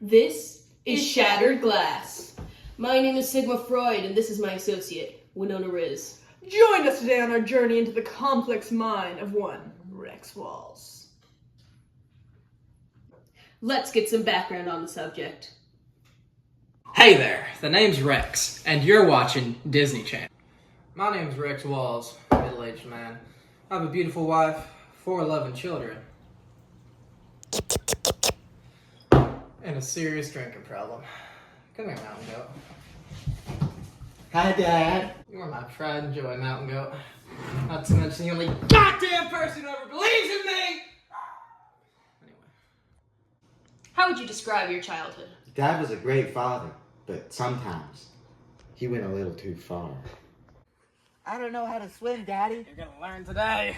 This is Shattered Glass. My name is Sigma Freud, and this is my associate, Winona Riz. Join us today on our journey into the complex mind of one Rex Walls. Let's get some background on the subject. Hey there, the name's Rex, and you're watching Disney Channel. My name's Rex Walls, middle-aged man. I have a beautiful wife, 4 loving children, and a serious drinking problem. Come here, Mountain Goat. Hi, Dad. You are my pride and joy, Mountain Goat. Not to mention the only goddamn person who ever believes in me! Anyway. How would you describe your childhood? Dad was a great father, but sometimes he went a little too far. I don't know how to swim, Daddy. You're gonna learn today.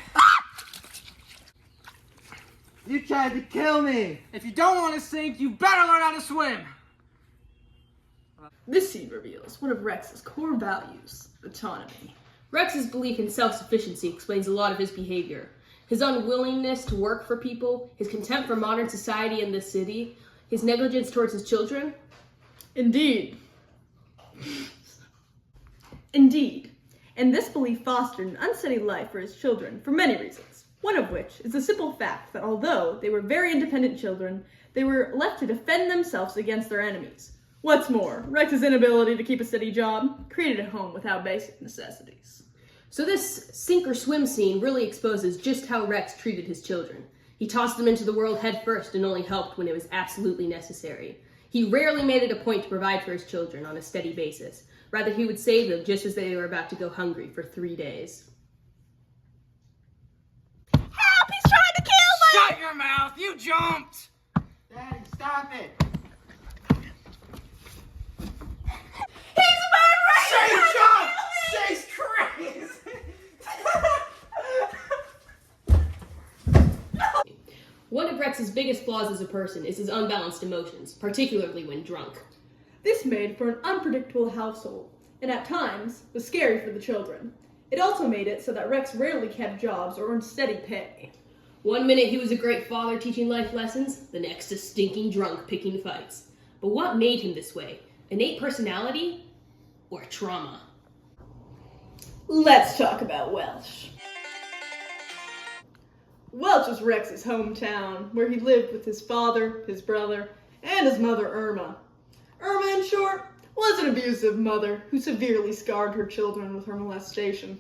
You tried to kill me. If you don't want to sink, you better learn how to swim! This scene reveals one of Rex's core values, autonomy. Rex's belief in self-sufficiency explains a lot of his behavior. His unwillingness to work for people, his contempt for modern society and this city, his negligence towards his children. Indeed. And this belief fostered an unsteady life for his children for many reasons. One of which is the simple fact that although they were very independent children, they were left to defend themselves against their enemies. What's more, Rex's inability to keep a steady job created a home without basic necessities. So this sink or swim scene really exposes just how Rex treated his children. He tossed them into the world head first and only helped when it was absolutely necessary. He rarely made it a point to provide for his children on a steady basis. Rather, he would save them just as they were about to go hungry for 3 days. Help! He's trying to kill me! Shut your mouth! You jumped! Daddy, stop it. He's murdering! Say jump! Say's crazy! One of Rex's biggest flaws as a person is his unbalanced emotions, particularly when drunk. This made for an unpredictable household, and at times was scary for the children. It also made it so that Rex rarely kept jobs or earned steady pay. 1 minute he was a great father teaching life lessons, the next a stinking drunk picking fights. But what made him this way? Innate personality or trauma? Let's talk about Welch. Welch was Rex's hometown, where he lived with his father, his brother, and his mother Irma. Irma, in short, was an abusive mother who severely scarred her children with her molestation.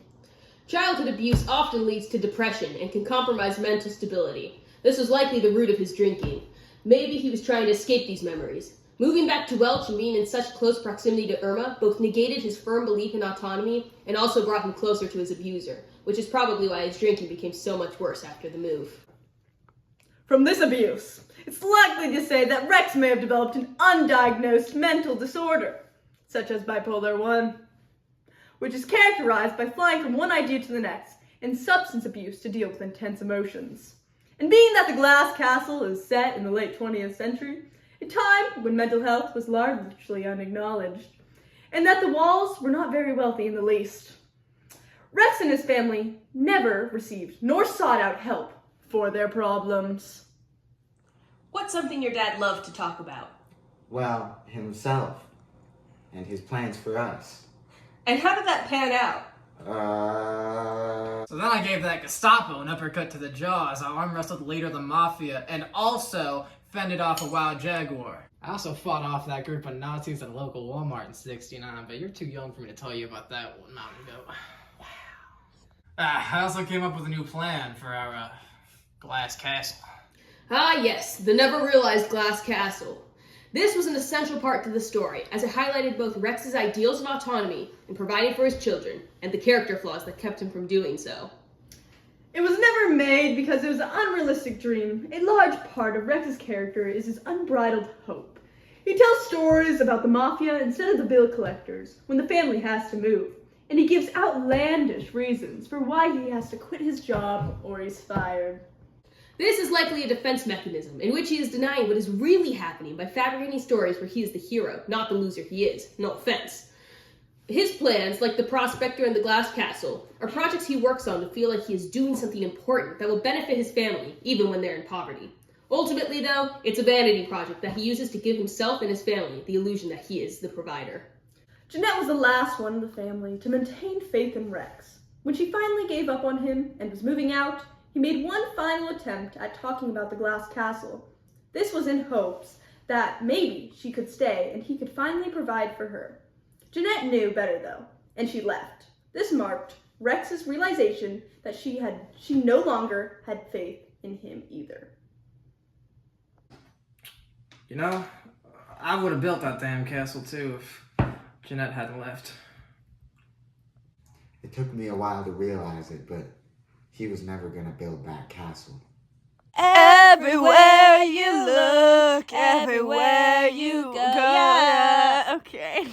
Childhood abuse often leads to depression and can compromise mental stability. This was likely the root of his drinking. Maybe he was trying to escape these memories. Moving back to Welch and being in such close proximity to Irma both negated his firm belief in autonomy and also brought him closer to his abuser, which is probably why his drinking became so much worse after the move. From this abuse, it's likely to say that Rex may have developed an undiagnosed mental disorder, such as bipolar 1, which is characterized by flying from one idea to the next, and substance abuse to deal with intense emotions. And being that the Glass Castle is set in the late 20th century, a time when mental health was largely unacknowledged, and that the Walls were not very wealthy in the least, Rex and his family never received nor sought out help for their problems. What's something your dad loved to talk about? Well, himself and his plans for us. And how did that pan out? So then I gave that Gestapo an uppercut to the jaw as I arm wrestled the leader of the mafia and also fended off a wild jaguar. I also fought off that group of Nazis at a local Walmart in '69, but you're too young for me to tell you about that one, Mountain Goat. I also came up with a new plan for our Glass Castle. Ah yes, the never-realized Glass Castle. This was an essential part to the story, as it highlighted both Rex's ideals of autonomy and providing for his children, and the character flaws that kept him from doing so. It was never made because it was an unrealistic dream. A large part of Rex's character is his unbridled hope. He tells stories about the mafia instead of the bill collectors when the family has to move, and he gives outlandish reasons for why he has to quit his job or he's fired. This is likely a defense mechanism in which he is denying what is really happening by fabricating stories where he is the hero, not the loser he is. No offense. His plans, like the Prospector and the Glass Castle, are projects he works on to feel like he is doing something important that will benefit his family, even when they're in poverty. Ultimately, though, it's a vanity project that he uses to give himself and his family the illusion that he is the provider. Jeanette was the last one in the family to maintain faith in Rex. When she finally gave up on him and was moving out, he made one final attempt at talking about the glass castle. This was in hopes that maybe she could stay and he could finally provide for her. Jeanette knew better though, and she left. This marked Rex's realization that she no longer had faith in him either. You know, I would have built that damn castle too if Jeanette hadn't left. It took me a while to realize it, but he was never gonna build that castle. Everywhere you look, everywhere you go. Yeah, okay.